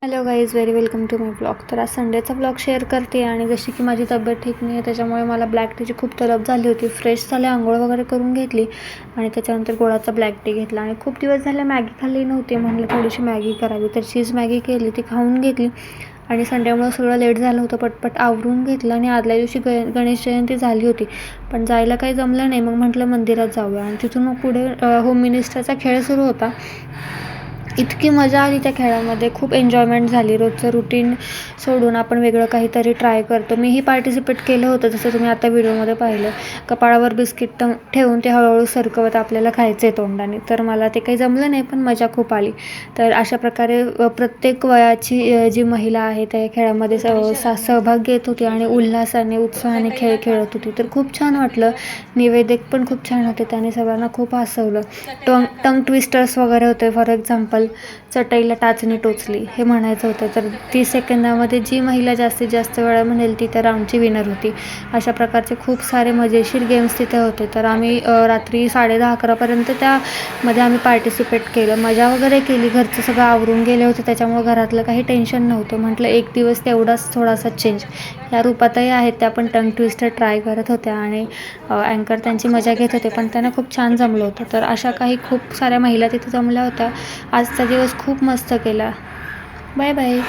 Hello guys, very welcome to my blog. तर आज संडेचा blog share करते आणि जशी की माझी तब्येत ठीक नाही आहे त्याच्यामुळे मला ब्लॅक टीची खूप तलब झाली होती. फ्रेश झाले, आंघोळ वगैरे करून घेतली आणि त्याच्यानंतर गोडाचा ब्लॅक टी घेतला आणि खूप दिवस झाले मॅगी खाल्ली नव्हती. म्हटलं थोडीशी मॅगी करावी, तर चीज मॅगी केली, ती खाऊन घेतली आणि संडेमुळे सगळं लेट झालं होतं. पटपट आवरून घेतलं आणि आदल्या दिवशी गणेश जयंती झाली होती पण जायला काही जमलं नाही. मग म्हटलं मंदिरात जाऊया आणि तिथून मग पुढे होम मिनिस्टरचा खेळ सुरू होता. इतकी मजा आली त्या खेळामध्ये, खूप एन्जॉयमेंट झाली. रोजचं रुटीन सोडून आपण वेगळं काहीतरी ट्राय करतो. मीही पार्टिसिपेट केलं होतं, जसं तुम्ही आता व्हिडिओमध्ये पाहिलं. कपाळावर बिस्किट ठेवून ते हळूहळू सरकवत आपल्याला खायचं आहे तोंडाने. तर मला ते काही जमलं नाही पण मजा खूप आली. तर अशा प्रकारे प्रत्येक वयाची जी महिला आहे त्या खेळामध्ये सहभाग घेत होती आणि उल्हासाने उत्साहाने खेळ खेळत होती. तर खूप छान वाटलं. निवेदक पण खूप छान होते, त्याने सगळ्यांना खूप हसवलं. टंग ट्विस्टर्स वगैरे होते. फॉर एक्झाम्पल, चटईला टाचणी टोचली हे म्हणायचं होतं, तर 30 सेकंदामध्ये जी महिला जास्तीत जास्त वेळा म्हणेल ती त्या राऊंडची विनर होती. अशा प्रकारचे खूप सारे मजेशीर गेम्स तिथे होते. तर आम्ही रात्री 10:30-11पर्यंत त्यामध्ये आम्ही पार्टिसिपेट केलं, मजा वगैरे केली. घरचं सगळं आवरून गेले होते त्याच्यामुळे घरातलं काही टेन्शन नव्हतं. म्हटलं एक दिवस तेवढाच थोडासा चेंज या रूपातही आहेत. त्या पण टंग ट्विस्टर ट्राय करत होत्या आणि अँकर त्यांची मजा घेत होते, पण त्यांना खूप छान जमलं होतं. तर अशा काही खूप साऱ्या महिला तिथे जमल्या होत्या. आजचा दिवस खूप मस्त केला. Bye bye.